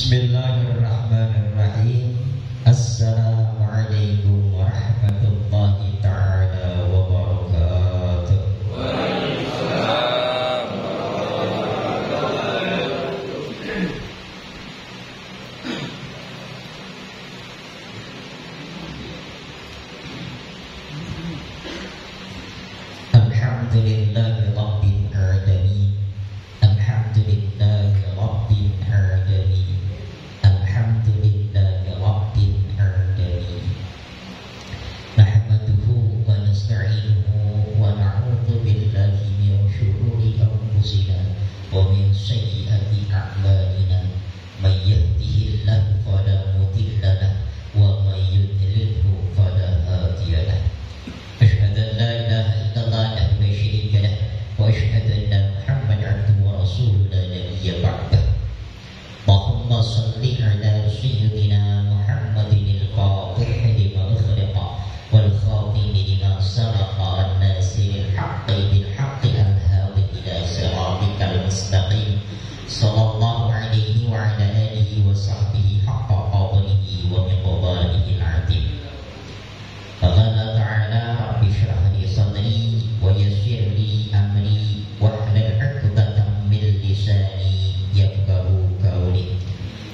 Bismillahirrahmanirrahim. Assalamualaikum warahmatullahi ta'ala wabarakatuh. Waalaikumsalam. Alhamdulillahi rabbil alamin. Alhamdulillahi rabbil alamin. Alhamdulillahi rabbil alamin. Nahmaduhu wa nasta'inuhu wa na'udzu billahi min shururi anfusina wa min sayyiati a'malina. May yahdihillahu fala mudilla lahu wa may yudlilhu fala hadiya lahu. Asyhadu an la ilaha illallah wahdahu la syarika lahu wa asyhadu anna Muhammadan abduhu wa rasuluhu la nabiyya ba'dahu. Allahumma shalli ala sayyidina Muhammadin al-fatih lima ukhliqa wal khatim lima sabaqa an-nasiril haqqi bil haqqi al-hadi ila siratikal mustaqim sallallahu alaihi wa ala alihi wa sahbihi haqqa qadrihi wa miqdarihi al-'azim. Qala ta'ala rabbi shrah li sadri wa yassir li amri wahlul 'uqdatam min lisani yafqahu qawli.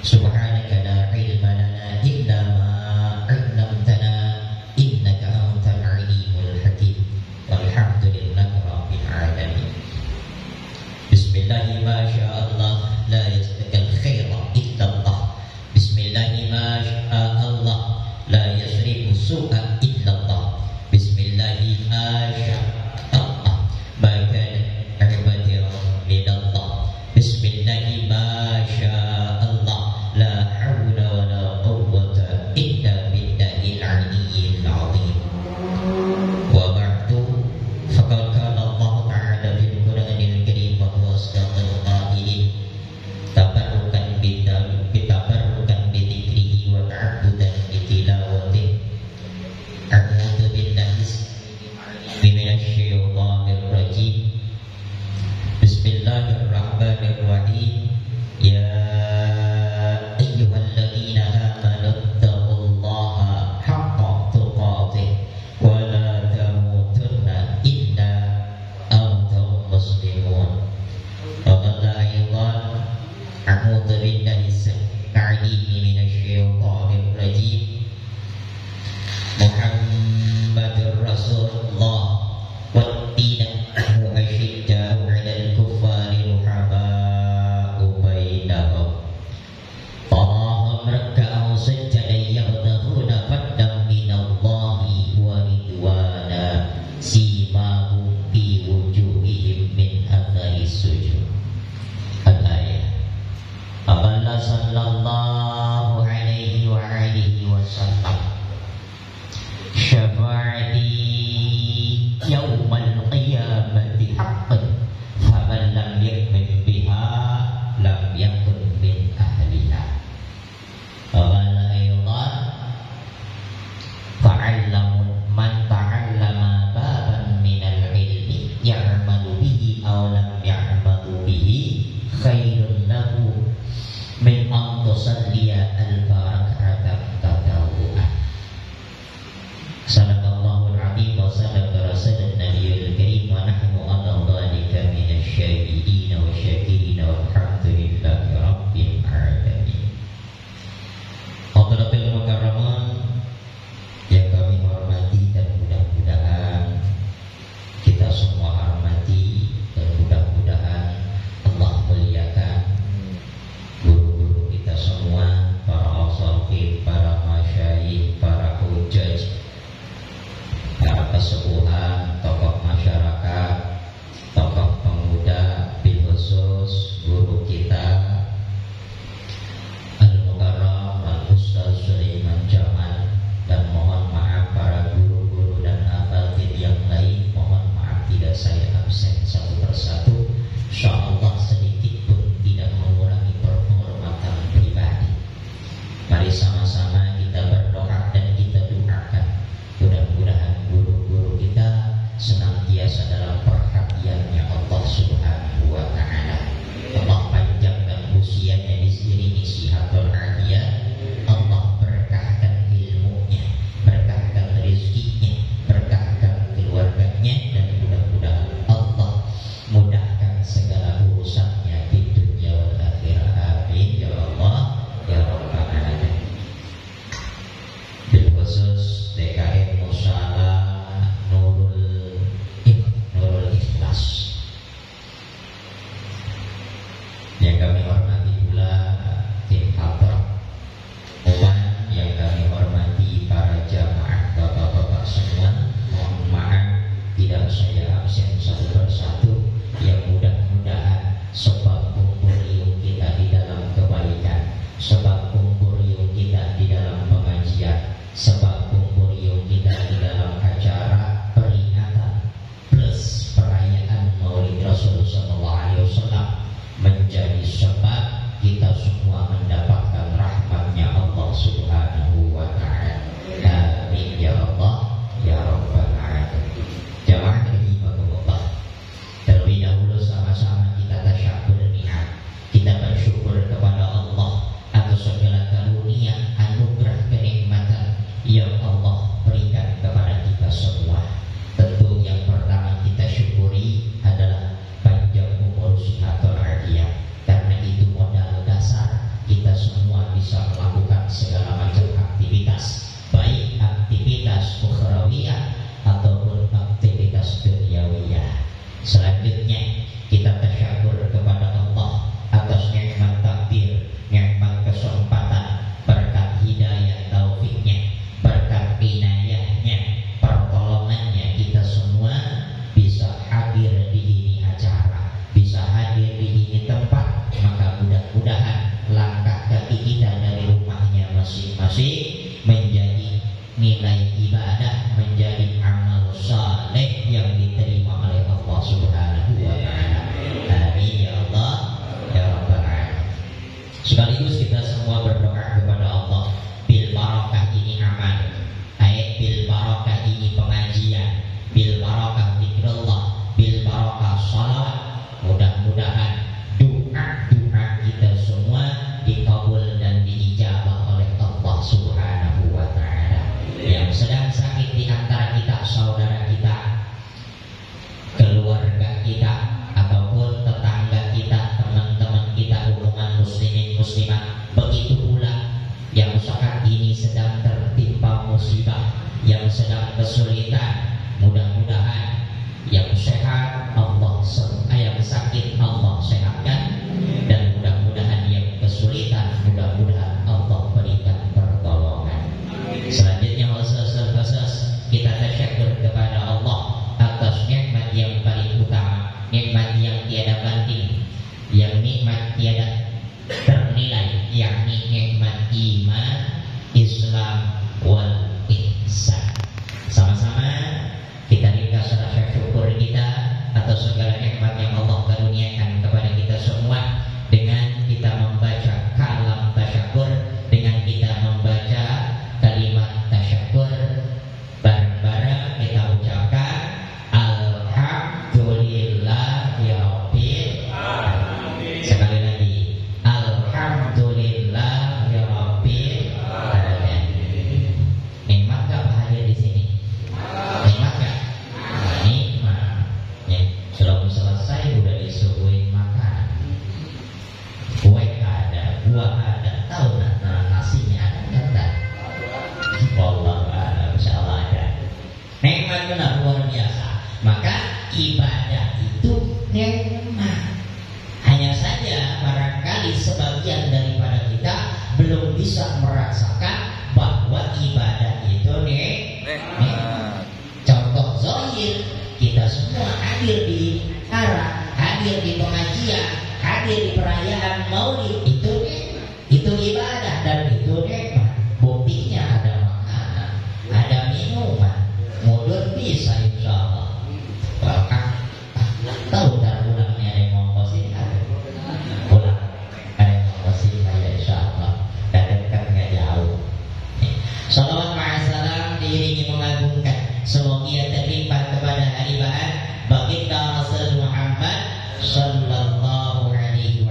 Subhanaka la ilma lana illa ma 'allamtana innaka antal alimul hakim. Walhamdulillahi rabbil alamin. Bismillahi ma sya'allah la yastakal khaira illa Allah. Bismillahi ma sya'allah la yasrifu su'a illa Allah. Bismillahi ma sya'allah ma kana ibadiran minallah. Bismillahi ma sya'allah la hawla wa la quwwata illa billahil aliyyil azim. Wa ba'du, faqad qala Allah ta'ala fil Qur'anil Karim wa huwa asdaqul qailin. Tabarrukan bidzikrihi wa ta'abbudan bitilawatihi. A'udzu billahi minasyaitonir rajim. Bismillahirrahmanirrahim. Ya ayyuhalladzina amanu taqullaha haqqa tuqatih wa la tamutunna illa antum muslimun. Wa qala aydan a'udzu billahi minasyaitonir rajim. Muhammadur Rasulullah waddinahu asyidda'u 'alal kuffari ruhama'u bainahum. Tarahum rak'an sajjadan yabtaghuna fadlan minallahi wa ridwana simahum fi wujuhihim min athari sujud. Al-ayah. Afala menjadi sebab kita semua mendapatkan rahmatnya Allah Subhanahu wa ta'ala. Amin ya Allah ya Rabbal alamin. Jamaah rahimahumullah, terlebih dahulu sama-sama kita tasyakur ni'am, kita bersyukur kepada Allah atas segala karunia, anugerah, kenikmatan yang Allah berikan kepada kita semua. Tentu yang pertama kita syukuri adalah panjang umur, sihatul afiyah, karena itu modal dasar kita semua bisa melakukan segala macam aktivitas, baik aktivitas ukhrawiyah ataupun aktivitas dunyawiyah. Selanjutnya kita tasyakur kepada Allah atas nikmat takdir, nikmat kesempatan, berkat hidayah taufiknya, berkat inayahnya, pertolongannya, kita semua bisa hadir di ini acara, bisa hadir di ini tempat. Maka mudah-mudahan langkah kaki kita dari rumahnya masing-masing menjadi nilai ibadah, menjadi amal saleh yang diterima oleh Allah Subhanahu wa ta'ala. Amin ya Allah ya Rabbal alamin. Sekaligus kita semua berdoa kepada Allah, bil barakah ini amal, bil barakah ini pengajian, bil barakah zikrullah, bil barakah salawat. Mudah-mudahan doa-doa kita semua dikabul dan diijabah oleh Allah Subhanahu wa ta'ala. Yang sedang sakit di antara kita, saudara kita, keluarga kita, ataupun tetangga kita, teman-teman kita, umat muslimin muslimat, begitu pula yang saat ini sedang tertimpa musibah, yang sedang kesulitan, mudah-mudahan yang sehat Allah yang sakit Allah sehatkan, dan mudah-mudahan yang kesulitan mudah-mudahan Allah berikan pertolongan. Selanjutnya khusus kita tasyakur kepada Allah atas nikmat yang paling utama, nikmat yang tiada banding, yang nikmat tiada ternilai, yakni nikmat iman, Islam, wal ihsan. Sama-sama kita ringkas rasa syukur kita atas segala nikmat yang Allah karuniakan kepada kita semua dengan kita membaca kalam tasyakur, dengan kita membaca kalimat tasyakur. Bareng-bareng kita ucapkan Alhamdulillahirabbil alamin. Sekali lagi, Alhamdulillahirabbil alamin. Nikmat gak hadir di sini? Nikmat gak? Nikmat. Ya, sebelum selesai udah disuguhin makan. Kue ada, buah ada, tahu nggak nasinya ada? Wallahu a'lam, insyaallah ada. Nikmat benar luar biasa. Maka ibadah itu nikmat. Hanya saja barangkali sebagian daripada kita belum bisa merasakan bahwa ibadah itu nikmat. Contoh zahir, kita semua hadir di acara, hadir di pengajian, hadir di perayaan Maulid, itu ibadah dan itu nikmat. Buktinya ada makanan, ada minuman, mudah bisa insyaallah. Bahkan tahu dah ulangnya ada yang ngomong sini, ulang ada yang ngomong sini ya insyaallah. Dan dekat nggak jauh. Salawat ma'asalam diiringi mengagungkan, semoga ia terlimpah kepada haribahan baginda Rasul Muhammad sallallahu alaihi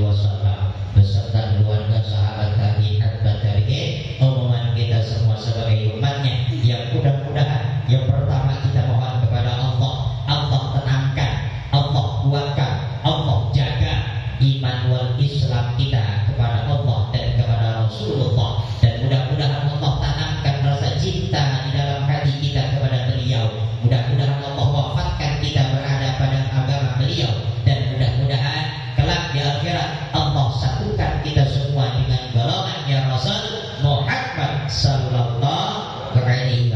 wasallam beserta keluarga, sahabat, tabi'in, atba' tabi'in, umuman kita semua sebagai umatnya. Yang mudah-mudahan yang pertama kita mohon kepada Allah, Allah tenangkan, Allah kuatkan, Allah jaga iman wal Islam kita kepada Allah dan kepada Rasulullah, dan mudah-mudahan Allah tanamkan rasa cinta di dalam hati kita kepada beliau. Mudah-mudahan Allah wafatkan kita berada pada agama beliau, dan mudah-mudahan kelak di akhirat Allah satukan kita semua dengan golongannya Rasul Muhammad sallallahu alaihi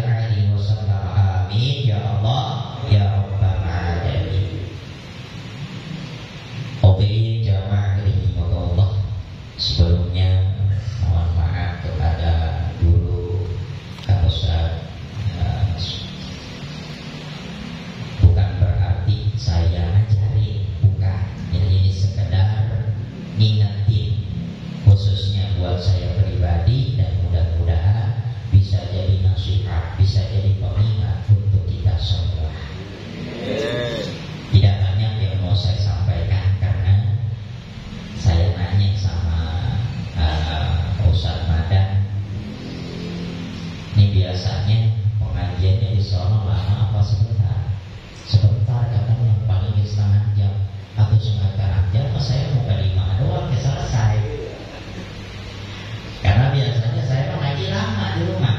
wasallam. Amin ya Allah ya Rabbal alamin. Oke jamaah rahimahullah, sebelumnya mohon maaf kepada guru Kak Ustaz. Bukan berarti saya ajarin, bukan. Jadi ini sekedar Aku setengah jam, saya mau kelima doang ya selesai. Karena biasanya saya ngaji lama di rumah.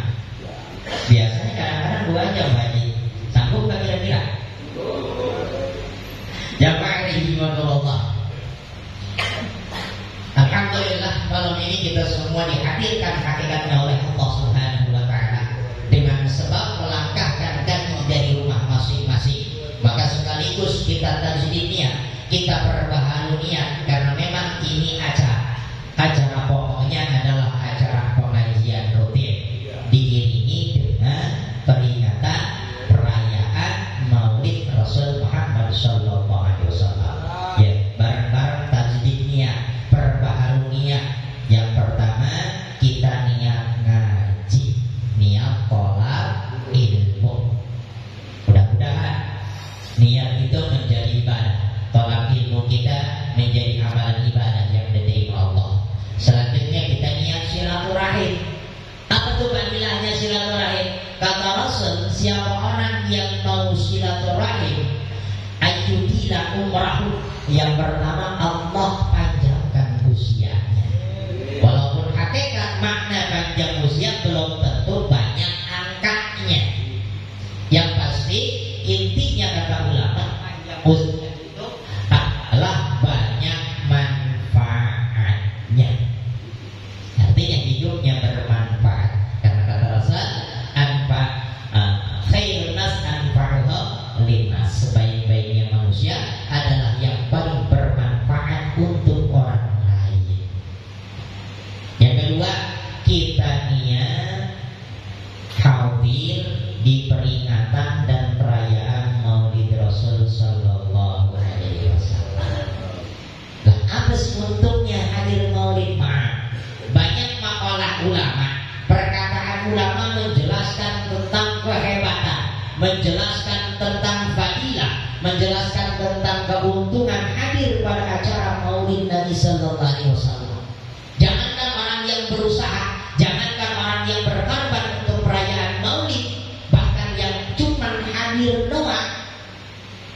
Biasanya kadang-kadang 2 jam ngaji. Sanggup nggak kira-kira? Jamaah rahimahullah. Alhamdulillah malam ini kita semua dihadirkan hakikatnya oleh Allah Subhanahu wa taala dengan sebab melangkahkan kaki dari rumah masing-masing. Maka sekaligus kita tajdid niat, kita perbaharui niat karena memang ini acara pokoknya adalah acara pengajian rutin diiringi dengan peringatan perayaan Maulid Rasul Muhammad sallallahu alaihi wasallam. Ya, bareng-bareng tajdid niat, perbaharui niat. Yang pertama kita niat ngaji, niat tolak ilmu. Mudah-mudahan niat itu menjadi ibadah, tolak ilmu kita menjadi amalan ibadah yang diterima Allah. Selanjutnya kita niat silaturahim. Apa tuh panggilannya silaturahim? Kata Rasul, siapa orang yang mau silaturahim, ayyudila umrahu, yang pertama Allah panjangkan usianya. Walaupun hakikat makna panjang usia belum tentu banyak angkanya. Yang pasti intinya kata ulama, panjang usia itu adalah banyak manfaatnya. Artinya hidupnya bermanfaat. Karena kata Rasul, khairun nas anfa'uhum linnas, sebaik-baiknya manusia adalah yang paling bermanfaat untuk orang lain. Yang kedua, kita niat hadir di peringatan dan perayaan Maulid Rasul sallallahu alaihi wasallam. Lah, apa sih untungnya hadir Maulid? Banyak makalah ulama, perkataan ulama menjelaskan tentang kehebatan, menjelaskan tentang fadilah, menjelaskan tentang keuntungan hadir pada acara Maulid Nabi sallallahu alaihi wasallam. Jangankan orang yang berusaha, jangankan orang yang berkorban untuk perayaan Maulid, bahkan yang cuma hadir doang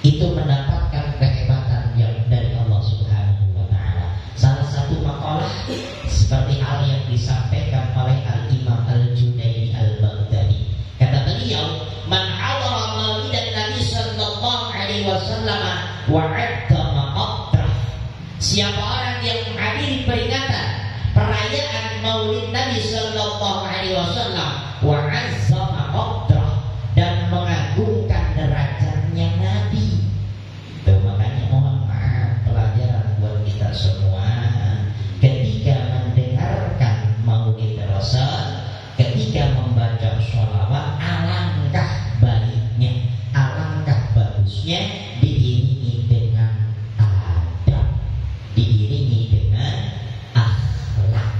itu mendapatkan kehebatan yang dari Allah Subhanahu wa taala. Salah satu makalah seperti hal yang disampaikan oleh Al-Imam Al-Junaidi Al-Baghdadi. Kata beliau, "Man hadara Maulidan Nabi sallallahu alaihi wasallam wa 'azzama qadrah." Siapa orang yang menghadiri peringatan perayaan Maulid Nabi sallallahu alaihi wasallam wa 'azzama qadrah, dan mengagungkan derajatnya Nabi. Itu makanya mohon maaf, pelajaran buat kita semua ketika mendengarkan Maulid Rasul, ketika membaca sholawat, alangkah baiknya, alangkah bagusnya diiringi dengan adab, diiringi dengan akhlak.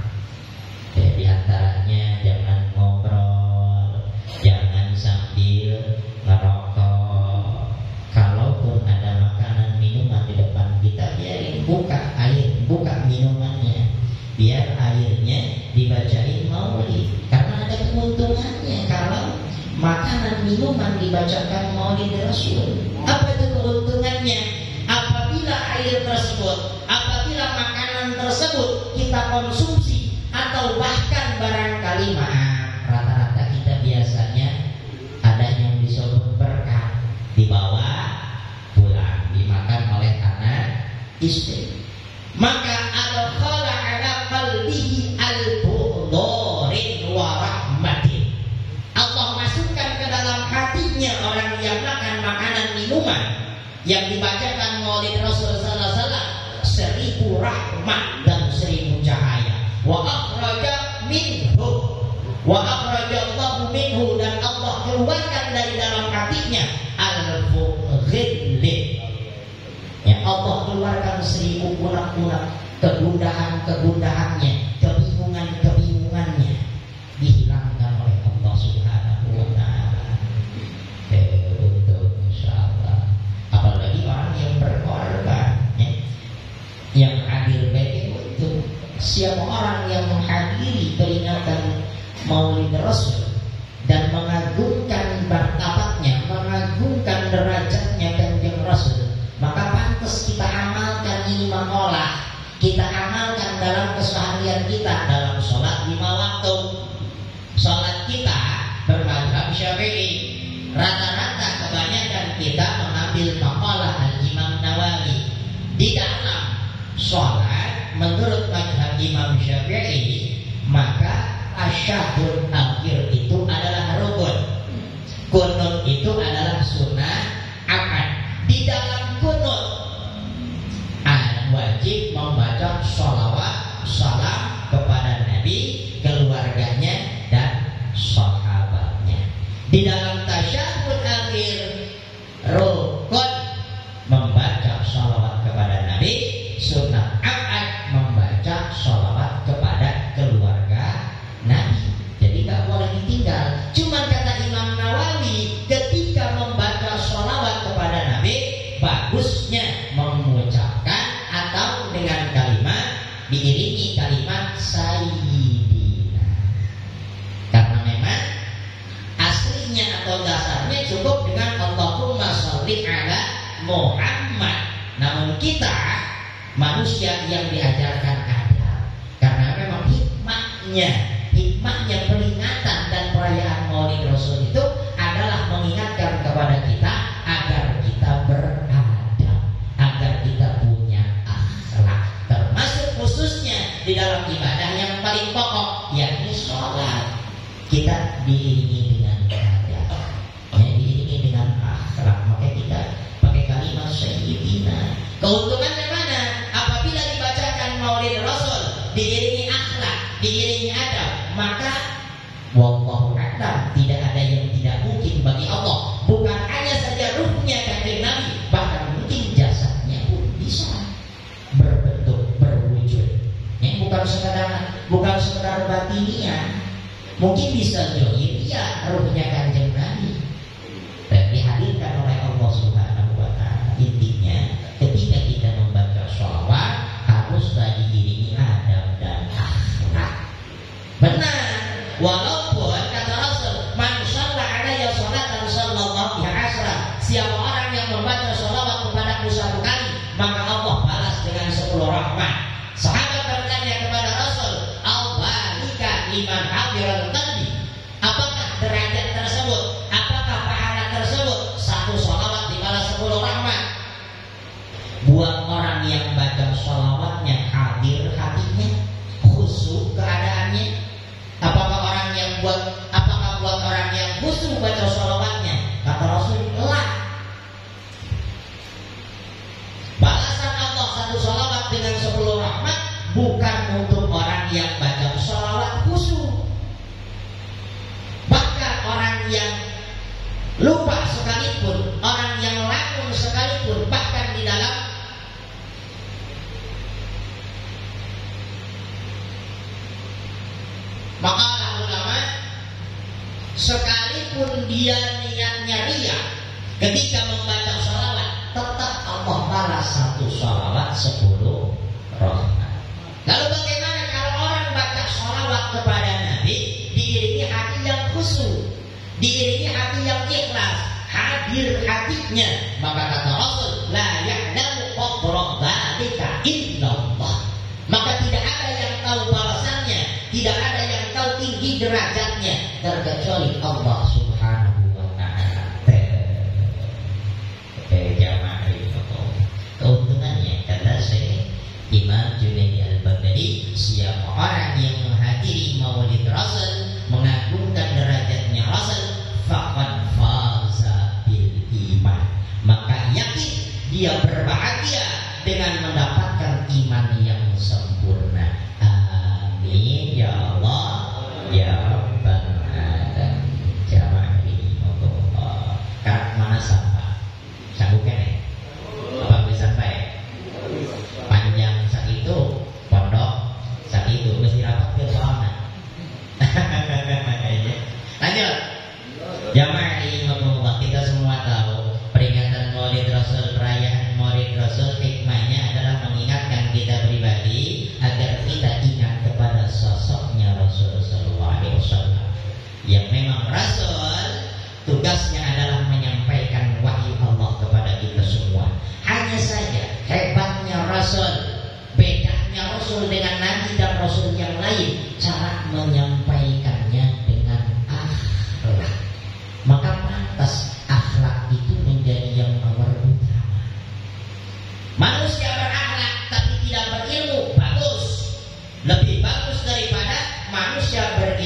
Di antaranya jangan ngobrol, jangan sambil ngerokok. Kalaupun ada makanan minuman di depan kita, biarin, buka air, buka minumannya, biar airnya dibacain Maulid. Karena ada keuntungannya kalau makanan minuman dibacakan Maulid Rasul. Apa itu keuntungannya? Apabila air tersebut, apabila makanan tersebut kita konsumsi, atau bahkan barangkali rata-rata kita biasanya ada yang disebut berkah, dibawa pulang, dimakan oleh anak istri. Maka adkhala ala qalbihi al-bu'dharin wa rahmatin. Allah masukkan ke dalam hatinya orang yang makan makanan minuman yang dibacakan Maulid Rasul sallallahu alaihi wasallam 1000 rahmat dan 1000 cahaya. Wa akhraja minhu, wa akhrajallahu minhu, dan Allah keluarkan dari dalam hatinya alfu ghillin. Ya, Allah keluarkan 1000 unak-unak kegundahan-kegundahannya, kebingungan-kebingungannya, dihilangkan oleh Allah Subhanahu wa taala. Untuk insyaallah. Apalagi orang yang berkorban, ya, yang hadir baik itu siapa orang yang menghadiri peringatan Maulid Rasul dan mengagungkan martabatnya, mengagungkan derajatnya Kanjeng Rasul, maka pantas kita kita amalkan ini mengolah, kita amalkan dalam keseharian kita, dalam sholat 5 waktu. Sholat kita bermadzhab Syafi'i. Rata-rata kebanyakan kita mengambil maqalah Al-Imam Nawawi. Di dalam sholat menurut mazhab Imam Syafi'i, maka tasyahud akhir itu adalah rukun. Kunut itu adalah sunnah akad. Di dalam kunut wajib membaca sholawat salam kepada Nabi, keluarganya dan sahabatnya. Di dalam tasyahud akhir rukun membaca sholawat kepada Nabi, sunnah akad membaca sholawat kepada keluarga Nabi. Jadi gak boleh ditinggal. Cuman kata Imam Nawawi, ketika membaca sholawat kepada Nabi, bagusnya mengucapkan atau dengan kalimat diiringi kalimat sayyidina. Karena memang aslinya atau dasarnya cukup dengan Allahumma sholli ala Muhammad. Namun kita manusia yang diajarkan adab. Karena memang hikmahnya peringatan dan perayaan Maulid Rasul itu adalah mengingatkan kepada kita agar kita beradab, agar kita punya akhlak, termasuk khususnya di dalam ibadah yang paling pokok, yakni sholat. Kita diiringi dengan adab, diiringi dengan akhlak. Maka kita pakai kalimat sayyidina. Keuntungannya mana? Apabila dibacakan Maulid Rasul diiringi akhlak, diiringi adab, maka wallahu a'lam, tidak ada yang tidak mungkin bagi Allah. Bukan hanya saja ruhnya kanjeng Nabi, bahkan mungkin jasadnya pun bisa berbentuk, berwujud. Bukan sekedar batiniah. Mungkin bisa zahiriyah ruhnya kanjeng Nabi, dan dihadirkan oleh Allah Subhanahu wa ta'ala. Intinya ketika kita membaca sholawat haruslah diiringi adab dan akhlak. Benar, walaupun kata Rasul, man shalla alayya sholatan sallallahu biha asra, siapa orang yang membaca sholawat kepadaku 1 kali, maka Allah balas dengan 10 rahmat. Sahabat bertanya kepada Rasul, al-balika liman hafiral qalbi, apakah derajat tersebut, apakah pahala tersebut 1 sholawat dibalas 10 rahmat? Buat orang yang baca sholawatnya hadir hatinya, khusyuk keadaannya. Apakah buat orang yang khusyuk baca sholawatnya? Kata Rasul, lah. Balasan Allah 1 sholawat dengan 10 rahmat bukan untuk orang yang baca sholawat khusyuk. Bahkan orang yang lupa sekalipun, orang yang langun sekalipun, bahkan di dalam makalah ulama, sekalipun dia niatnya riya ketika membaca sholawat, tetap Allah balas 1 sholawat 10 rahmat. Lalu bagaimana kalau orang baca sholawat kepada Nabi diiringi hati yang khusyuk, diiringi hati yang ikhlas, hadir hatinya? Maka kata Rasul, la ya'lamu qadra dzalika illallah. Maka tidak ada yang tahu balasannya, tidak ada yang tahu tinggi derajatnya terkecuali Allah Subhanahu wa ta'ala. Jamaah itu keuntungannya kata saya Imam Junaidi Al-Baghdadi, siapa orang yang menghadiri Maulid Rasul, mengagungkan derajatnya Rasul, faqad faza bil iman, maka yakin dia berbahagia dengan mendapatkan iman yang sempurna. Amin ya Allah ya Rabbal alamin. Jamaah ini Allah. Kak mana sampah? Sanggup kan ya? Apa bisa sampai? Panjang sak itu, pondok sak itu mesti rapat ke soalnya. Lanjut. Jamaah ini Allah, kita semua tahu peringatan Maulid Rasul, perayaan Maulid Rasul, hikmahnya adalah mengingatkan kita pribadi agar kita ingat kepada sosoknya Rasul sallallahu alaihi wasallam. Yang memang Rasul tugasnya adalah menyampaikan wahyu Allah kepada kita semua. Hanya saja hebat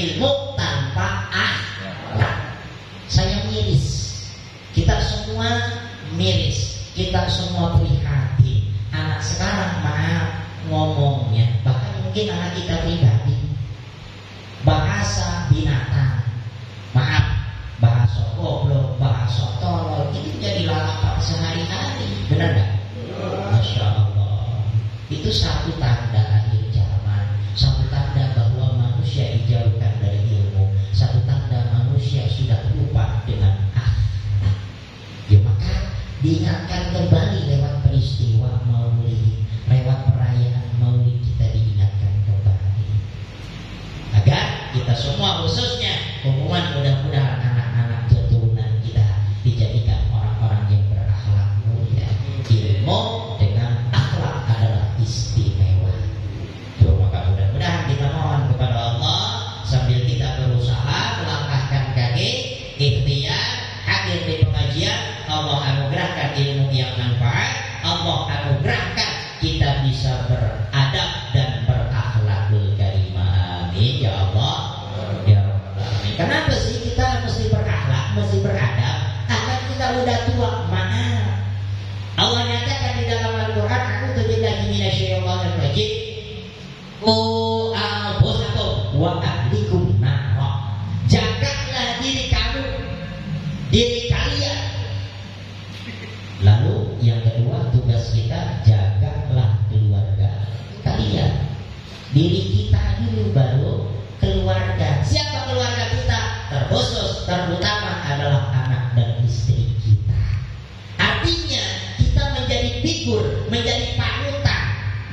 ilmu tanpa akhlak. Saya miris. Kita semua miris. Kita semua prihatin. Anak sekarang maaf ngomongnya, bahkan mungkin anak kita pribadi, bahasa binatang, maaf, bahasa goblok, bahasa tolol, itu jadi lalapan sehari-hari. Benar gak? Masya Allah. Itu satu tanda akhir zaman, satu tanda bahwa manusia dijauhkan dari ilmu, satu tanda manusia sudah lupa dengan akhlak. Ya maka diingatkan kembali lewat peristiwa Maulid, lewat perayaan Maulid kita diingatkan kembali agar kita semua, khususnya hubungan, mudah-mudahan anak-anak keturunan kita dijadikan orang-orang yang berakhlak mulia. Ilmu dengan akhlak adalah istimewa. Tuh, maka mudah-mudahan kita mohon kepada Allah sambil kita berusaha melangkahkan kaki ikhtiar hadir di pengajian. Allah anugerahkan ilmu yang manfaat. Allah anugerahkan kita bisa beradab dan berakhlakul karimah. Amin ya Allah ya Rabbal alamin. Kenapa sih kita mesti berakhlak, mesti beradab? Akan kita udah tua, maaf. Allah nyatakan di dalam Al-Quran, a'udzu billahi minasyaitonir rajim, qu anfusakum wa ahlikum nar. Jagalah diri kamu, diri kalian. Lalu yang kedua, tugas kita jagalah keluarga kalian. Diri kita dulu baru keluarga. Siapa keluarga kita? Terkhusus, terutama adalah anak dan istri kita. Artinya kita menjadi figur, menjadi panutan,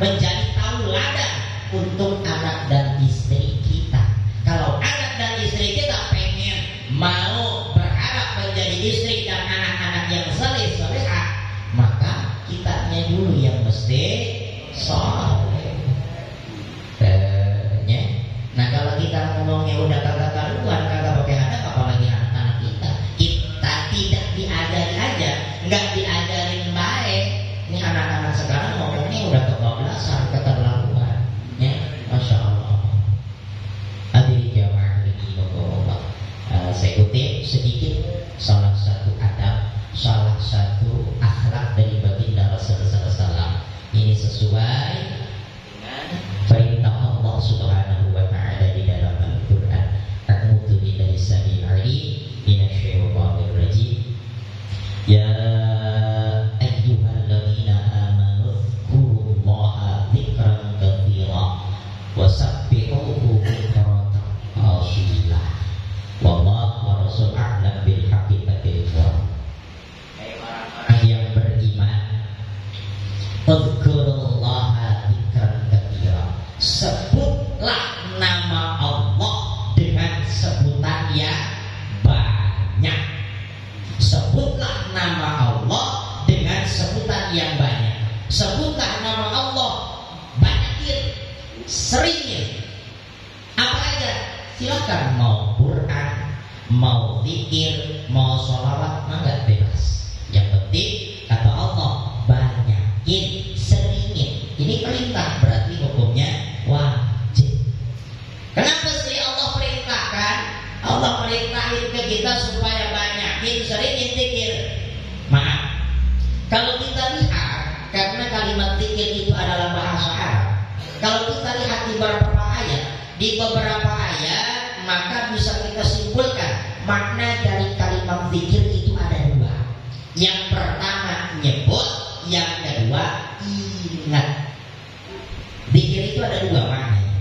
menjadi tauladan untuk anak dan istri kita. Kalau anak dan istri kita pengen mau berharap menjadi istri dan anak-anak yang saleh-salehah, maka kitanya dulu yang mesti saleh. Nah kalau kita ngomongnya udah kagak karuan, kagak pakai adab, apalagi anak-anak kita. Kita tidak diajari aja, nggak diajarin baik. Ini anak-anak sekarang ngomongnya udah kebablasan, keterlaluan. Ya, masya Allah. Hadirin jamaah rahimakumullah. Saya kutip sedikit salah satu adab, salah satu akhlak dari baginda Rasulullah SAW. Ini sesuai dengan perintah Allah Subhanahu wa Ta'ala di dalam Al-Quran. A'udzu billahi samil alim minasyaitonir rajim. Ya ayyuhalladzina amanu dzkurullaha dzikran katsira wasabbihuhu bukratan asila. Wallahu wa rasul a'lam bil haqiqatil qur'an. Hai orang-orang yang beriman, dzkurullaha dzikran katsira. Sebutlah nama Allah dengan sebutan yang banyak. Sebutlah nama Allah dengan sebutan yang banyak. Sebutlah nama Allah banyakin, seringin. Apa aja? Silakan, mau Quran, mau zikir, mau sholawat, enggak bebas. Yang penting kata Allah banyakin, seringin. Ini perintah, berarti hukumnya wajib. Kenapa sih Allah perintahkan? Allah perintahin ke kita supaya banyakin, seringin zikir. Maaf, kalau kita lihat, karena kalimat zikir itu adalah bahasa Arab. Kalau kita lihat di beberapa ayat, maka bisa kita simpulkan makna dari kalimat zikir itu ada dua. Yang pertama nyebut, yang kedua ingat. Zikir itu ada dua maknanya.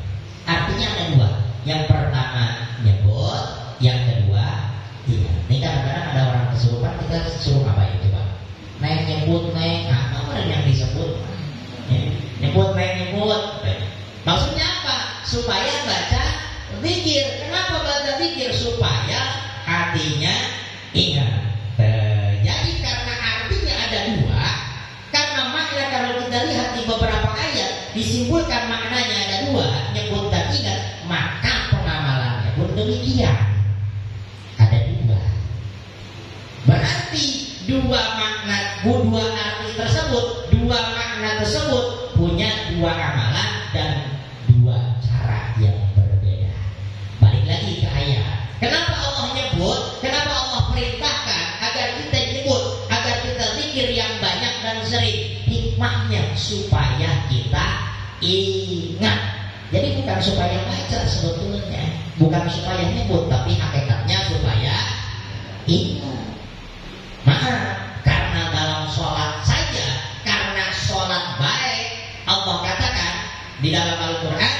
Artinya ada dua. Yang pertama nyebut, yang kedua ingat. Ini kadang-kadang ada orang kesurupan, kita suruh ngapain coba? Neng nyebut, neng, apa yang disebut? Nyebut, neng, nyebut. Maksudnya apa? Supaya baca zikir. Kenapa baca zikir? Supaya hatinya ingat. Jadi karena artinya ada dua, karena makna kalau kita lihat di beberapa ayat disimpulkan maknanya ada dua, nyebut dan ingat, maka pengamalannya pun demikian. Ada dua. Berarti dua makna, dua arti tersebut, dua makna tersebut punya dua amalan dan dua cara yang berbeda. Balik lagi supaya kita ingat. Jadi bukan supaya baca sebetulnya, bukan supaya nyebut, tapi hakikatnya supaya ingat. Maaf, karena dalam sholat saja, karena sholat baik, Allah katakan di dalam Al-Quran,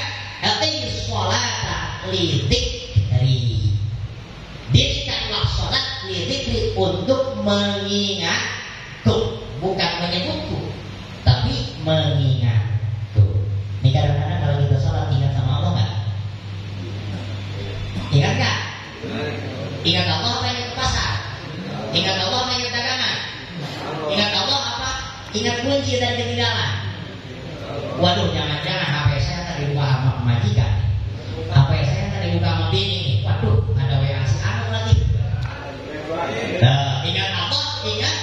aqimis sholata li dzikri. Dirikanlah sholat li dzikri, untuk mengingatku, bukan menyebutku, tapi mengingatku. Ini kadang-kadang kalau kita sholat ingat sama Allah nggak? Ingat nggak? Ingat Allah apa ingat ke pasar? Ingat Allah apa ingat dagangan? Ingat Allah apa? Ingat kunci dan ketinggalan. Waduh, jangan-jangan HP saya tadi buka sama majikan, HP saya tadi buka sama bini. Waduh, ada WA si Anu lagi. Ingat Allah, ingat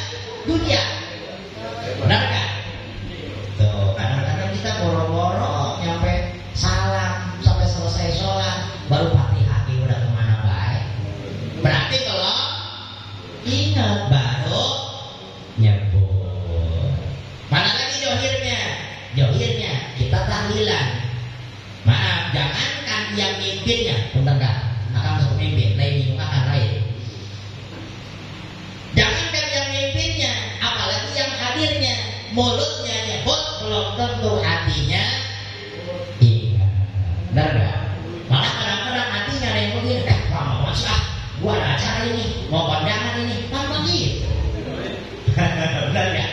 dunia. Benar kan? Tuh, kadang-kadang kita boro-boro nyampe salam sampai selesai sholat baru Fatihah udah kemana baik. Berarti kalau ingat baru nyebut. Mana lagi johirnya? Johirnya kita tahlilan. Maaf, jangankan yang mimpinnya, benar kan? Akan masuk mimpin, lain akan lain. Jangankan yang mimpinnya, apalagi yang hadirnya. Mulutnya nyebut, belum tentu hatinya ingat. Benar gak? Malah kadang-kadang hatinya ada yang begini, mau masuk gua ada acara ini, mau kondangan ini, apa gitu? Benar gak?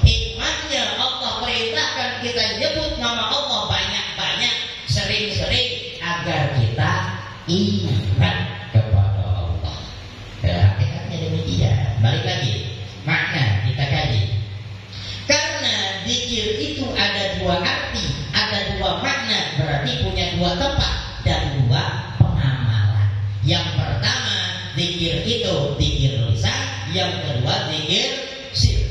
Hikmahnya Allah perintahkan kita nyebut nama Allah banyak-banyak, sering-sering, agar kita ingat kepada Allah. Hakikatnya demikian. Balik lagi, makna kita kaji. Karena zikir itu ada dua arti, ada dua makna, berarti punya dua tempat dan dua pengamalan. Yang pertama, zikir itu zikir lisan, yang kedua zikir sir.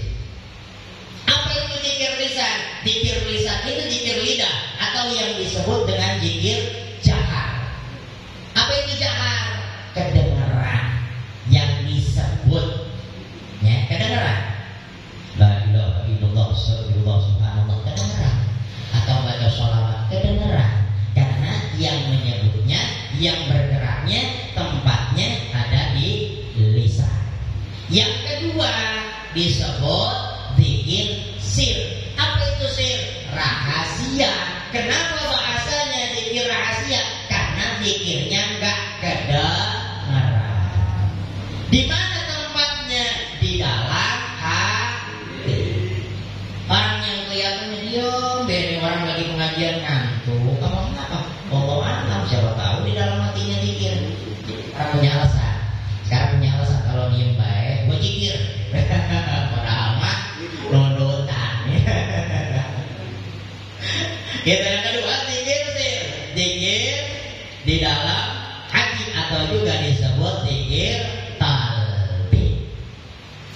Apa itu zikir lisan? Zikir lisan itu zikir lidah, atau yang disebut dengan zikir jahar. Apa itu jahar? Kedengaran yang disebut, ya, kedengaran. La ilaha illallah, astagfirullah, subhanallah, kedengaran. Atau baca sholawat, kedengaran. Karena yang menyebutnya, yang bergeraknya, tempatnya ada di lisan. Yang kedua disebut zikir sir. Apa itu sir? Rahasia. Kenapa bahasanya zikir rahasia? Karena zikirnya enggak kedengaran. Di mana tempatnya? Di dalam hati. Orang yang kelihatannya diam, beda orang lagi pengajian ngantuk. Apa? Allah alam, siapa tahu di dalam hatinya zikir. Orang punya alasan. Sekarang punya alasan kalau diem baik, gue zikir. Padahal mah nodotan. Kita yang kedua zikir sir. Zikir di dalam hati, atau juga disebut zikir qalbi.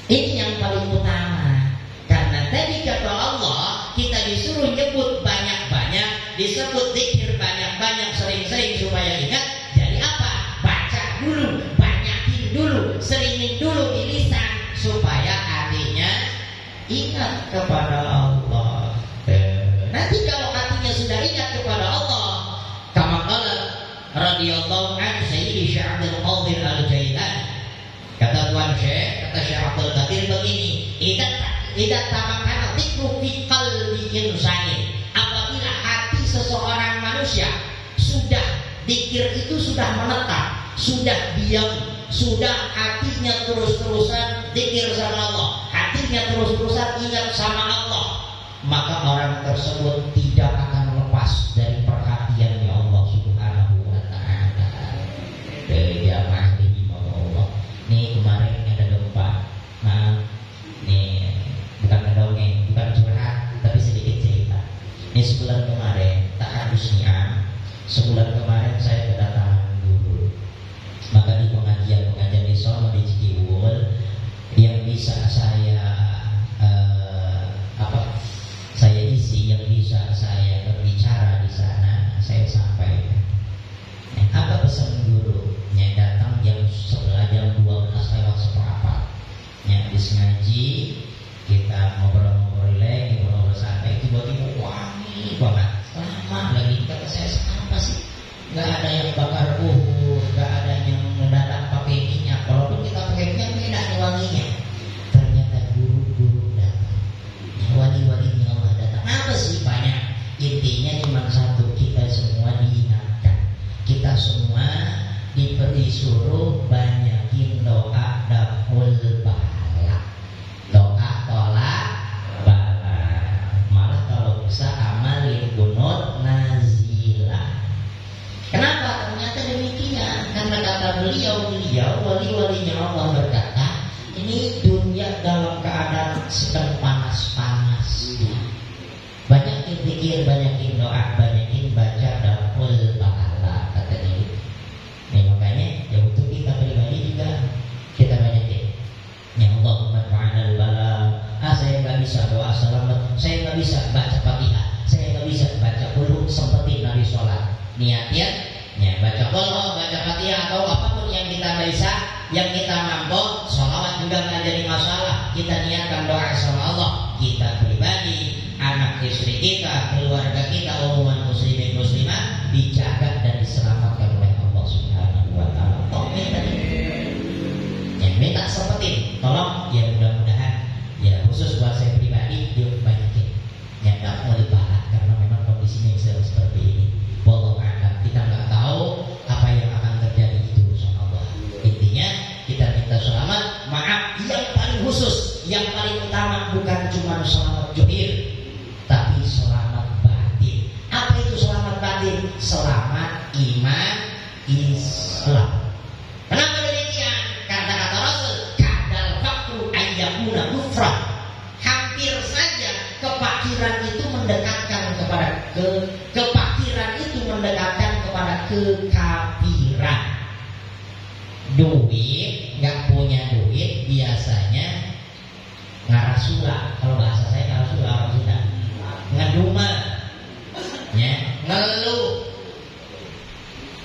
Ini yang paling utama. Karena tadi kata Allah, kita disuruh nyebut banyak-banyak, disebut zikir banyak-banyak, sering-sering supaya ingat. Jadi apa? Baca dulu, banyakin dulu, seringin dulu di lisan supaya hatinya ingat kepada Allah. Nanti kalau hatinya sudah ingat kepada Allah, kama qala radhiyallahu anhu Sayyidi Syekh Abdul Qadir Al-Jailani, kata Tuan Syekh, kata Syekh Abdul Qadir begini, tidak tamakana dzikru fi qalbi insani. Apabila hati seseorang manusia sudah dzikir itu sudah menetap, sudah diam, sudah hatinya terus-terusan dzikir sama Allah, hatinya terus-terusan ingat sama Allah, maka orang tersebut tidak akan lepas dari perhatiannya Allah Subhanahu wa ta'ala. Dia mahdi di Allah. Nih kemarin ada gempa. Maaf, nih bukan ngedongeng, bukan curhat, tapi sedikit cerita. Ini sebulan kemarin, tak harusnya sebulan kemarin saya kedatangan guru. Maka di pengajian di sono di Cikiwul, yang bisa saya isi, yang bisa saya berbicara di sana, saya sampaikan. Apa pesan guru? Yang datang jam 11, jam 12 lewat seperempat. Yang habis ngaji, kita ngobrol rileks, ngobrol santai, tiba-tiba wangi banget. Lama lagi kata saya, apa sih? Nggak ada yang bakar nggak ada yang mendadak pakai minyak. Walaupun kita pakai minyak beda nih wanginya. Ternyata guru-guru datang, wali-walinya Allah datang. Apa sih banyak? Intinya cuma satu, kita semua diingatkan, kita semua disuruh banyakin doa daful bala, doa tolak bala. Malah kalau bisa amalin kunut nazilah. Kenapa? Ternyata demikian. Karena kata beliau wali-walinya Allah berkata, ini dunia dalam keadaan sedang panas-panasnya. Banyakin zikir, banyakin doa, banyakin baca daful bala, kata dia. Makanya ya untuk kita pribadi juga kita banyakin. Ya Allahumma fa'alal bala. Saya nggak bisa doa selamat, saya nggak bisa baca Fatihah, saya nggak bisa baca qul sempetin dari sholat. Niatnya ya baca qul, baca Fatihah atau apapun yang kita bisa, yang kita mampu. Sholawat juga nggak jadi masalah. Kita niatkan doa sama Allah. Kita pribadi, anak istri kita, keluarga kita, umuman muslimin muslimat dijaga dan diselamatkan oleh Allah Subhanahu wa taala. Minta sempetin, tolong ya mudah-mudahan ya khusus buat saya pribadi dia banyakin. Ya nggak mau dibahas karena memang kondisinya seperti ini. Wallahu a'lam. Kita nggak tahu apa yang akan terjadi, itu urusan Allah. Intinya kita minta selamat. Maaf yang paling khusus, yang paling utama bukan cuma selamat zahir, tapi selamat batin. Apa itu selamat batin? Selamat iman Islam. Kenapa demikian? Kata-kata Rasul, kadal fakru ayyakuna kufran. Hampir saja kefakiran itu mendekatkan kepada kefakiran itu mendekatkan kepada kekafiran. Duit, nggak punya duit biasanya ngarasula. Kalau bahasa saya ngarasula orang Sunda, ngedumel, ya, ngeluh.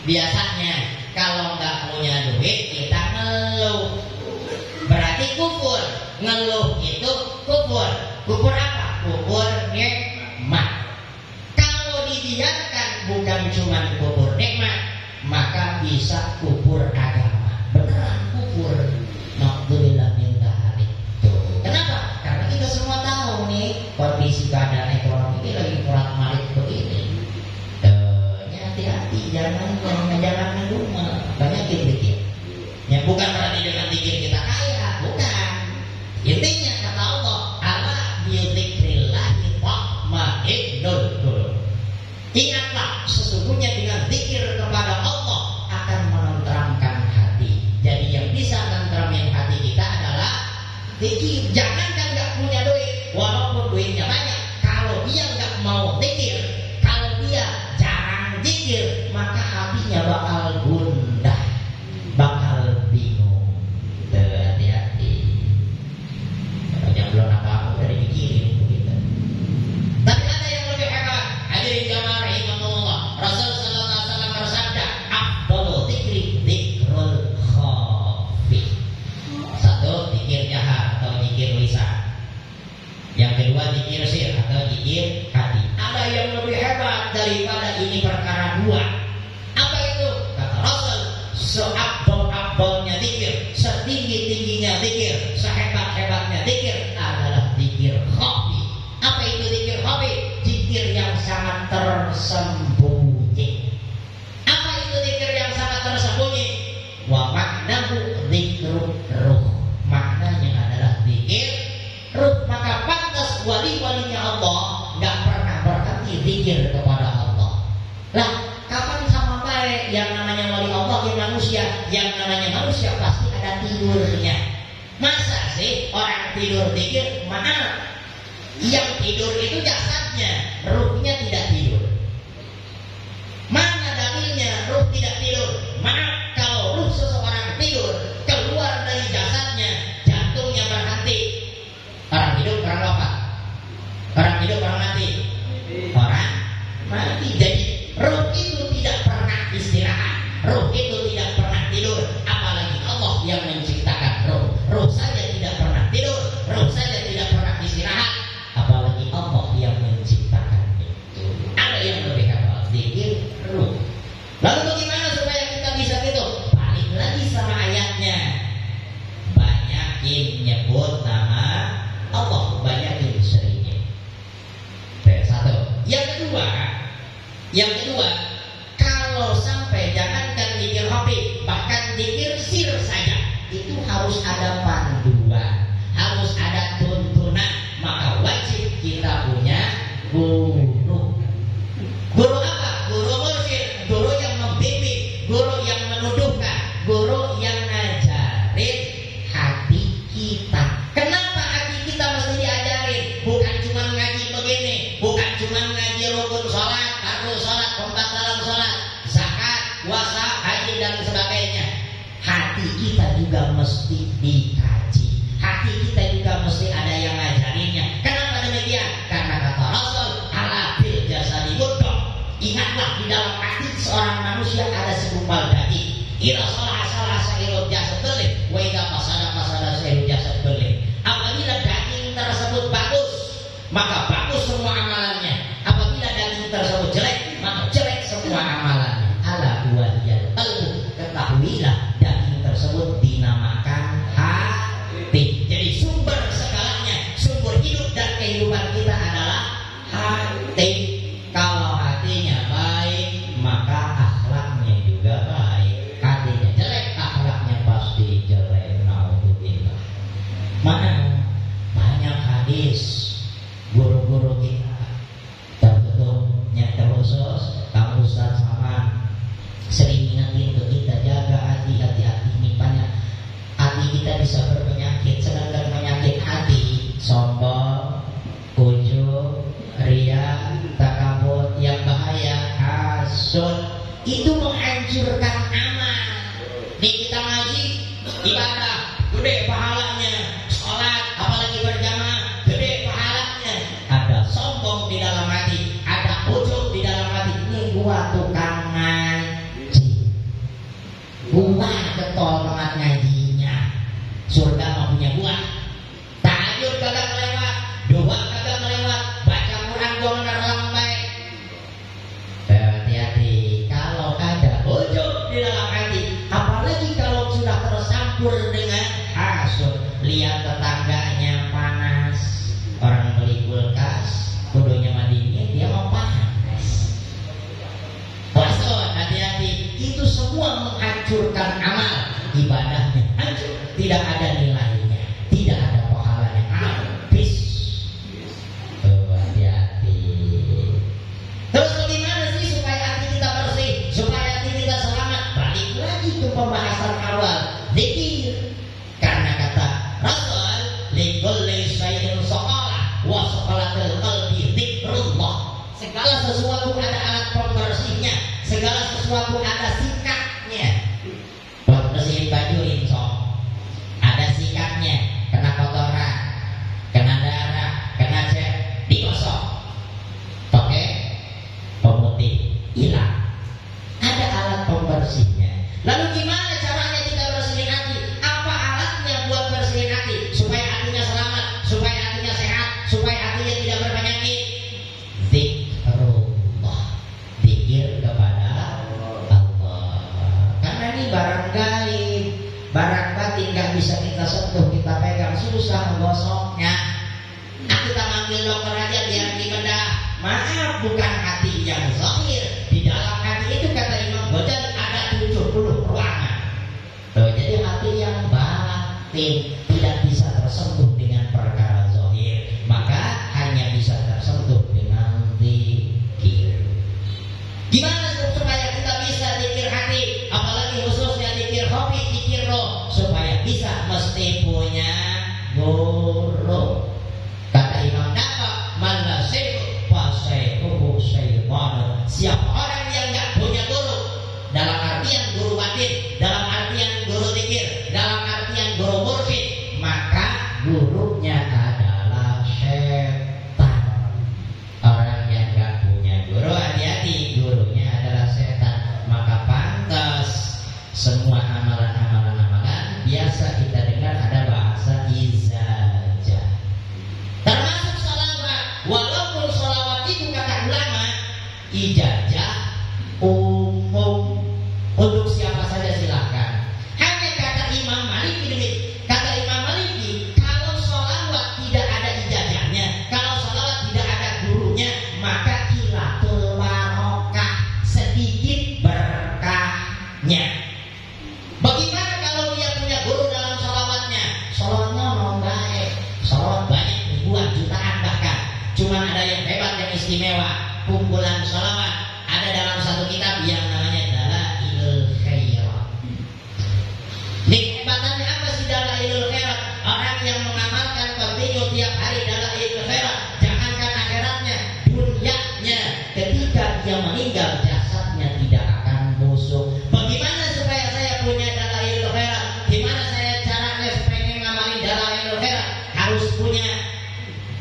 Biasanya kalau nggak punya duit kita ngeluh, berarti kufur. Ngeluh itu kufur. Kufur apa? Kufur nikmat. Kalau dibiarkan bukan cuma kufur nikmat, maka bisa kufur agama. Beneran kufur. Na'udzubillah min dzalik. Kenapa? Karena kita semua tahu nih kondisi keadaan ekonomi ini lagi murat-marit begini. Hati-hati, jangan ngedumel, banyakin zikir. Ya bukan berarti dengan zikir kita kaya, bukan. Intinya kata Allah, ala bizikrillahi tatma'innul qulub. Ingatlah, sesungguhnya dengan zikir kepada Allah akan menenteramkan hati. Jadi yang bisa menenteramkan hati kita adalah zikir. Jangankan nggak punya duit, walaupun duitnya banyak, kalau dia nggak mau zikir, kalau dia zikir, maka hatinya bakal gundah, bakal bingung. Hati-hati. Yang belum apa-apa udah dipikirin begitu. Tapi ada yang lebih hebat. Hadirin jamaah rahimahumullah. Rasul sallallahu alaihi wasallam bersabda, "Afdalu dzikri dzikrul khafi." Satu, zikir jahat atau zikir lisan. Yang kedua, zikir sir atau zikir hati. Ada yang lebih hebat daripada ini perkara dua. Apa itu? Kata Rasul, seabdol-abdolnya zikir, setinggi-tingginya zikir, sehebat-hebatnya zikir adalah zikir khafi. Apa itu zikir khafi? Zikir yang sangat tersembunyi. Apa itu zikir yang sangat tersembunyi? Wa maknahu zikrur ruh. Maknanya adalah zikir ruh. Maka pantas wali-walinya Allah nggak pernah berhenti zikir kepada Allah. Lah, kapan sama baik yang namanya wali Allah yang manusia? Yang namanya manusia pasti ada tidurnya. Masa sih orang tidur zikir? Maaf, yang tidur itu jasadnya, ruhnya tidak tidur. Mana dalilnya ruh tidak tidur? Maaf, kalau ruh seseorang tidur, keluar dari jasadnya, jantungnya berhenti. Orang hidup, orang wafat. Orang hidup, orang mati. Orang mati. Jadi ruh itu tidak pernah istirahat. Ruh itu tidak pernah tidur. Apalagi Allah yang menciptakan ruh. Ruh saja tidak pernah tidur. Ruh saja tidak pernah istirahat. Yang kedua, kalau sampai jangankan zikir hobi, bahkan zikir sir saja, itu harus ada panduan, harus ada tuntunan. Maka wajib kita punya guru. Guru apa? Guru mursyid, guru yang membimbing, guru yang menuduhkan, guru yang ngajarin hati kita. Kenapa hati kita mesti diajarin? Bukan cuma ngaji begini, bukan cuma ngaji rukun sholat, fardu sholat, pembatalan sholat, zakat, puasa, haji dan sebagainya. Hati kita juga mesti dikaji. Hati kita juga mesti ada yang ngajarinnya. Kenapa demikian? Karena kata Rasul, ala bil jasadi mudghah. Ingatlah, di dalam hati seorang manusia ada segumpal daging. Idza salah sairul jasad kulli, wa idza fasada sairul jasad kulli. Apabila daging tersebut bagus, maka bagus semua amalannya. Apabila daging tersebut jelek, maka jelek semua amalannya. Ala huwa hiyal qalbu. Ketahuilah, daging tersebut dinamakan hati. Jadi sumber segalanya, sumber hidup dan kehidupan kita adalah hati. Kalau hatinya baik, maka akhlaknya juga baik. Hatinya jelek, akhlaknya pasti jelek. Naudzubillah. Mana banyak hadis guru-guru kita, terutama terkhusus Kang Ustaz sama sering ingatin ke kita, jaga hati-hati ini banyak. Hati kita bisa berpenyakit, sedangkan penyakit hati sombong, ujub, ria, takabur, yang bahaya hasud, itu menghancurkan amal. Nih kita ngaji, ibadah, gede pahalanya, sholat, apalagi berjamaah, gede pahalanya. Ada sombong di dalam hati, ada ujub di dalam hati. Ini gua tukang ngaji, gua getol banget ngajinya. Surga mah punya gua. Tahajud kagak melewat, doa kagak melewat, baca Quran gua bener lambai. Hati-hati kalau ada ujub di dalam hati, apalagi kalau sudah tercampur dengan hasud. Lihat tetangganya panas, orang beli kulkas, kudunya mandinya dia mau panas. Wasod, hati-hati, itu semua menghancurkan amal. Ibadahnya hancur, tidak ada nilainya, tidak ada pahalanya, habis. Hati-hati. Terus bagaimana sih supaya hati kita bersih, supaya hati kita selamat? Balik lagi ke pembahasan awal, zikir. Karena kata Rasul, likulli syai'in shaqalah wa shaqalatul qalbi dzikrullah. Segala sesuatu ada alat pembersihnya, segala sesuatu ada sikatnya. Buat bersihin baju insok, ada sikatnya. Kena kotoran, kena darah, kena cat, digosok, oke, pemutih, hilang. Ada alat pembersihnya. Lalu gimana caranya kita bersihin hati? Apa alatnya buat bersihin hati? Supaya hatinya selamat, supaya hatinya sehat, supaya hatinya tidak berpenyakit. Zikrullah, zikir kepada Allah. Karena ini barang gaib, barang batin gak bisa kita sentuh, kita pegang, susah menggosoknya. Nah, kita manggil dokter aja biar dibedah. Maaf, bukan hati yang zahir. Di dalam hati itu kata Imam Ghazali ada 70 ruangan. Jadi hati yang batin tidak bisa tersentuh dengan perkara zahir, maka hanya bisa tersentuh dengan zikir. Gimana supaya kita bisa zikir hati, apalagi khususnya zikir hobi, zikir roh, supaya bisa mesti punya guru. Kata Imam Nawawi, man la syai'u fa syai'uhu syaitan. Siapa orang yang enggak punya guru, dalam artian guru batin, dalam artian guru zikir, dalam artian guru mursyid, maka gurunya adalah setan. Orang yang enggak punya guru, hati-hati, gurunya adalah setan. Maka pantas semua amalan-amalan biasa kita dengar ada bahasa izajah, termasuk sholawat. Walaupun sholawat itu kata ulama ijazah umum, untuk siapa saja silahkan. Hanya kata Imam Maliki, kata Imam Maliki, kalau sholawat tidak ada ijazahnya, kalau sholawat tidak ada gurunya, maka khilatul barokah. yang hebat, yang istimewa, kumpulan sholawat. Ada dalam satu kitab yang namanya Dalailul Khairat. Kehebatannya apa sih Dalailul Khairat? Orang yang mengamalkan kontinu tiap hari Dalailul Khairat, jangankan akhiratnya, dunyanya, ketika dia meninggal jasadnya tidak akan busuk. Bagaimana supaya saya punya Dalailul Khairat? Gimana saya caranya supaya ngamalin Dalailul Khairat? Harus punya.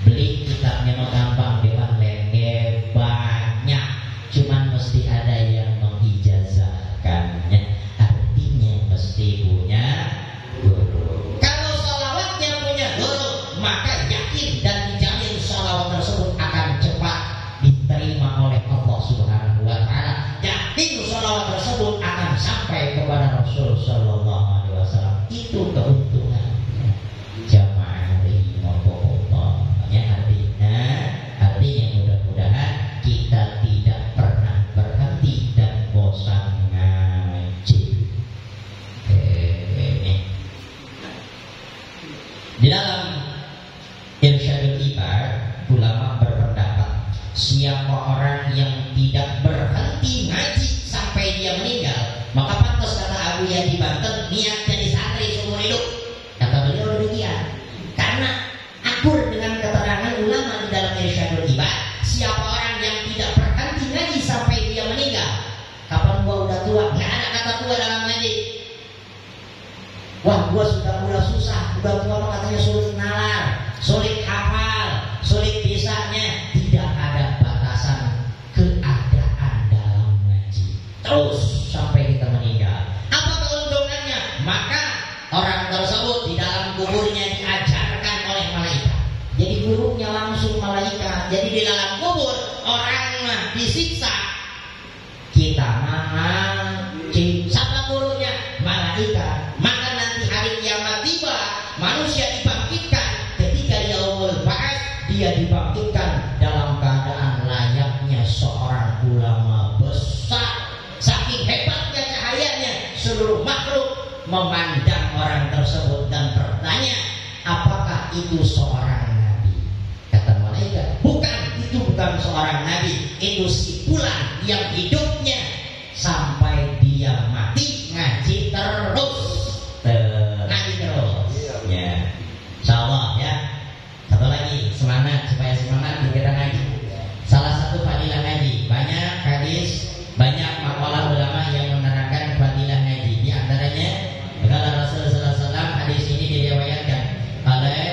Beli kitabnya mah gampang, di online banyak. Cuman mesti ada yang mengijazahkannya. Artinya mesti punya guru. Kalau sholawatnya punya guru, maka yakin dan dijamin sholawat tersebut akan cepat diterima oleh Allah Subhanahu wa Ta'ala. Yakin sholawat tersebut akan sampai kepada Rasul Sallallahu Alaihi Wasallam. Itu keuntungannya. Jamaah rahimahullah. Artinya mudah-mudahan kita tidak pernah berhenti dan bosan ngaji. Di dalam Irsyadul Ibad, ulama berpendapat siapa orang yang tidak berhenti ngaji sampai dia meninggal, maka pantas kata Abu Yadi Banten niat jadi santri seumur hidup. Kata beliau demikian. Karena akur dengan keterangan ulama di dalam Irsyadul Ibad, siapa orang yang tidak berhenti ngaji sampai dia meninggal. Kapan gua udah tua? Nggak ada kata tua dalam ngaji. Wah, gua sudah mulai susah, udah tua mah katanya sulit nalar, sulit hafal, sulit bisanya. Tidak ada batasan keadaan dalam ngaji. Terus sampai kita meninggal. Apa keuntungannya? Maka orang tersebut di dalam kuburnya diajarkan oleh malaikat. Jadi gurunya langsung malaikat. Jadi di dalam kubur orang disiksa. Kita siapa gurunya? Malaikat. Maka nanti hari kiamat tiba, manusia dibangkitkan. Ketika yaumul ba'ats, dia dibangkitkan dalam keadaan layaknya seorang ulama besar. Saking hebatnya cahayanya, seluruh makhluk memandang orang tersebut dan bertanya, apakah itu seorang nabi? Kata malaikat, bukan, itu bukan seorang nabi, itu si fulan yang hidupnya sampai dia mati ngaji terus. Ngaji terus. Ya. Insyaallah ya. Satu lagi, semangat, supaya semangat kita ngaji. Salah satu fadilah ngaji, banyak hadis, banyak makalah ulama yang menerangkan fadilah ngaji. Di antaranya kata Rasulullah SAW, hadis ini diriwayatkan oleh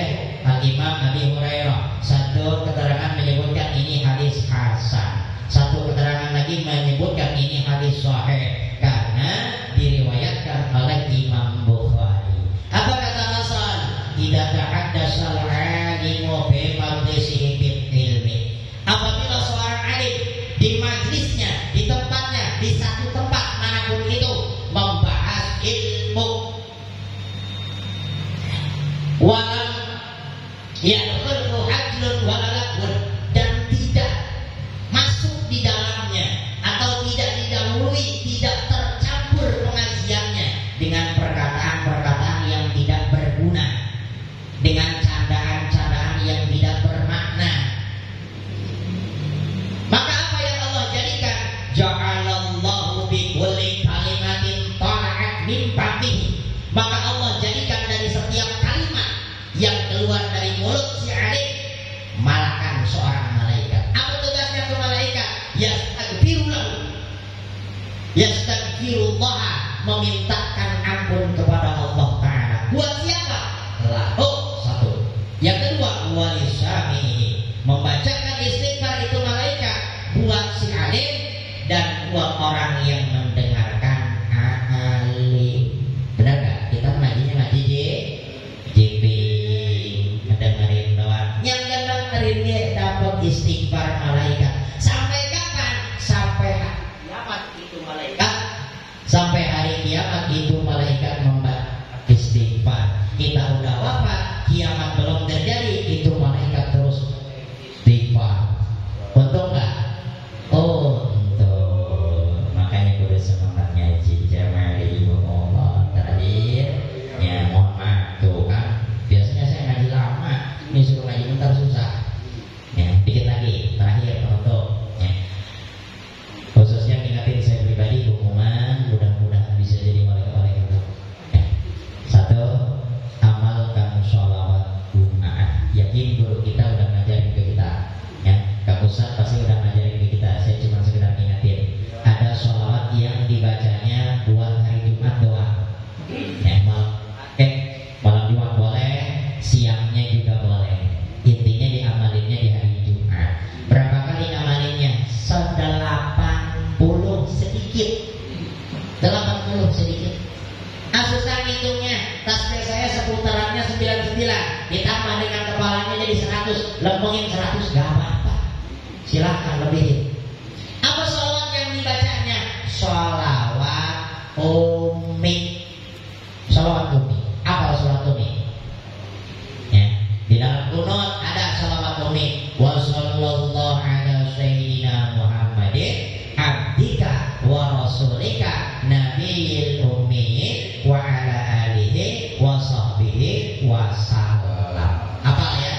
Imam Abi Hurairah. Satu keterangan menyebutkan ini hadis hasan, satu keterangan lagi menyebutkan ini hadis sahih karena diriwayatkan oleh Imam Bukhari. Apa kata Rasul? Tidak tahaddasal alimu bi majlisihi bil ilmi. Apabila seorang alim di majlisnya, di tempatnya, di satu tempat manapun itu membahas ilmu, walam yadkhulu hajlun walalakun, dan tidak masuk di dalamnya atau tidak didahului, tidak tercampur pengajiannya dengan perkataan-perkataan yang tidak berguna, dengan candaan-candaan yang tidak bermakna. Maka apa yang Allah jadikan? Ja'alallahu bi kulli kalimatin ta'at min famihi. Maka Allah jadikan dari setiap kalimat yang keluar dari mulut si alim malakan seorang malaikat. Apa tugasnya ke malaikat? Yastaghfirullah, memintakan ampun kepada Allah Ta'ala. Buat siapa? Lahu, satu. Yang kedua, walisamihi, membacakan istighfar itu malaikat buat si alim dan buat orang yang mendengarkan alim. Benar gak? Kita ngajinya ngaji JP, ngedengerin doang. Yang ngedengerinnya dapat istighfar malaikat. Sampai kapan? Sampai kiamat itu malaikat. Sampai hari kiamat itu malaikat ditambah dengan kepalanya jadi 100, lempengin 100 gak apa-apa, silahkan lebihin. Apa sholawat yang dibacanya? Sholawat umi. Sholawat umi. Apa sholawat umi? Ya, di dalam kunut ada sholawat umi. Wa sallallahu ala sayyidina Muhammadin abdika wa rasulika nabiyil ummi wa ala alihi wa sahbihi wa sallam. Apa ya?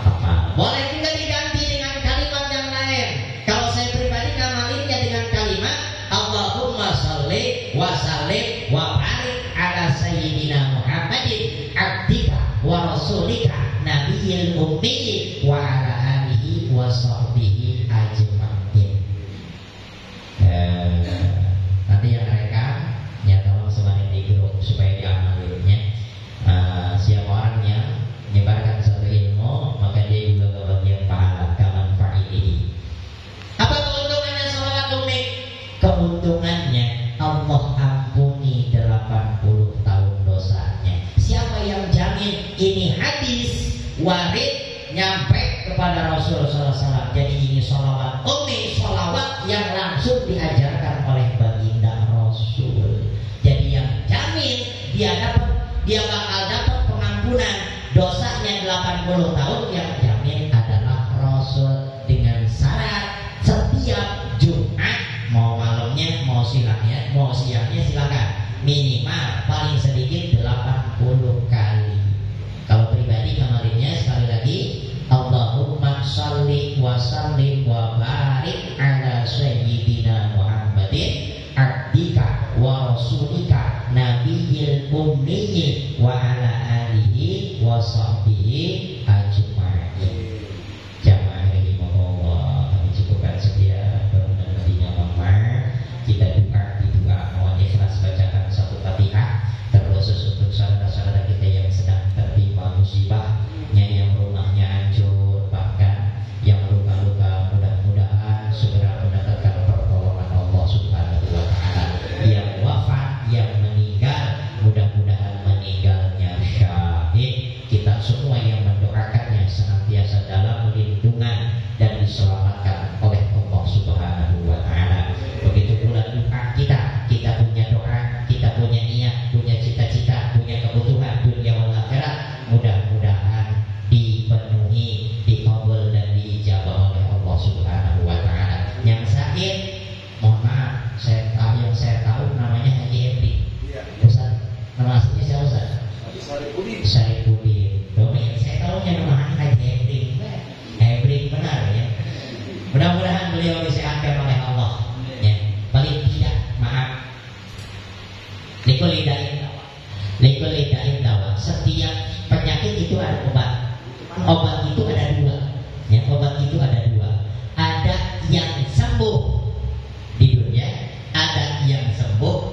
Apa? Boleh juga diganti dengan kalimat yang lain. Kalau saya pribadi ngamalinnya dengan kalimat Allahumma sholli wa sallim wa barik ala sayyidina Muhammadin abdika wa rasulika nabiyil ummi wa ala alihi wa sahbihi ajma'in. Nanti yang rekam ya tolong sebarin di grup supaya diamalinnya. Siapa orang yang menyebarkan satu ilmu maka dia juga kebagian pahala kaman fa'ilihi. Apa keuntungannya sholawat umi? Keuntungannya Allah ampuni 80 tahun dosanya. Siapa yang jamin ini hadis warid nyampe kepada Rasulullah SAW? Jadi ini sholawat umi, sholawat yang langsung diajarkan oleh baginda Rasul. Jadi yang jamin dia bakal dapat pengampunan dosanya 80 tahun, yang jamin adalah Rasul dengan syarat setiap Jumat, mau malamnya, mau siangnya silakan, minimal paling sedikit 80 kali. Kalau pribadi kemarinnya sekali lagi Allahumma sholli wa sallim wa barik ala sayyidina Muhammadin abdika wa rasulika nabiyil ummi wa ala alihi wa sahbihi ajma'in. Jamaah rahimahullah, kami cukupkan sekian. Berkenan Nabinya Muhammad. Kita doa mohon ikhlas bacakan satu Fatihah, terkhusus untuk saudara-saudara kita yang sedang tertimpa musibahnya, yang rumahnya hancur, bahkan yang luka-luka, mudah-mudahan segera mendapatkan pertolongan Allah Subhanahu wa ta'ala. Yang wafat, yang meninggal, mudah-mudahan meninggalnya syahid. Kita semua yang mendoakannya senantiasa dalam lindungan dan diselamatkan oleh Allah Subhanahu wa ta'ala. Begitu pula doa kita punya doa, kita punya niat, punya cita-cita, punya kebutuhan dunia wal akhirat, mudah-mudahan dipenuhi, dikabul dan diijabah oleh Allah Subhanahu wa ta'ala. Yang sakit, mohon maaf, yang saya tahu namanya Haji Ebri. Ustaz, nama aslinya siapa Ustaz? Saripudin. Yang saya tahunya nama Haji Ebri. Ebri benar ya. Mudah-mudahan beliau disehatkan oleh Allah. Ya, paling tidak maaf. Likulidain dawa. Setiap penyakit itu ada obat. Obat itu ada dua. Ya, obat itu ada dua. Ada yang sembuh di dunia, ada yang sembuh.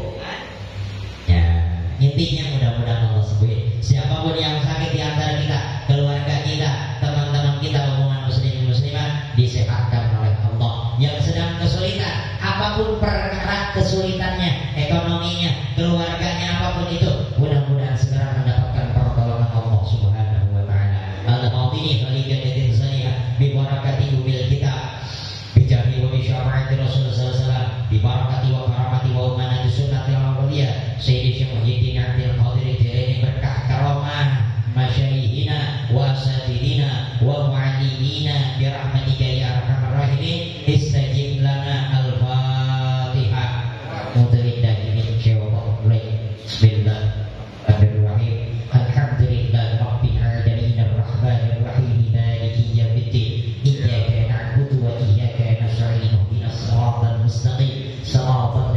Ya, intinya mudah-mudahan Allah sembuhin. Siapapun yang sakit di antara kita, keluarga kita, teman-teman kita, hubungan muslim muslimat, disehatkan oleh Allah. Yang sedang kesulitan, apapun perkara kesulitannya, ekonominya, keluarganya, apapun itu, mudah-mudahan segera mendapatkan pertolongan Allah Subhanahu wa ta'ala. Al-Fatihah wal-Jannati saya bi barakati bil kitab bi jahi wa bi syara'ati Rasulullah sallallahu alaihi wasallam bi barakati wa karamati wa umanati sunnatil awliyah sayyidi syuhidin abdil qadir jalani berkah karamah masyayihina wa asatidina wa mu'allimina bi rahmatika ya arhamar rahimin. Istajib lana al-Fatihah. Mudah-mudahan ini jawab Bismillahirrahmanirrahim. Alhamdulillah rabbil alamin arrahmanir rahim maliki yaumiddin. Iyyaka na'budu wa iyyaka nasta'in ihdinas siratal mustaqim siratal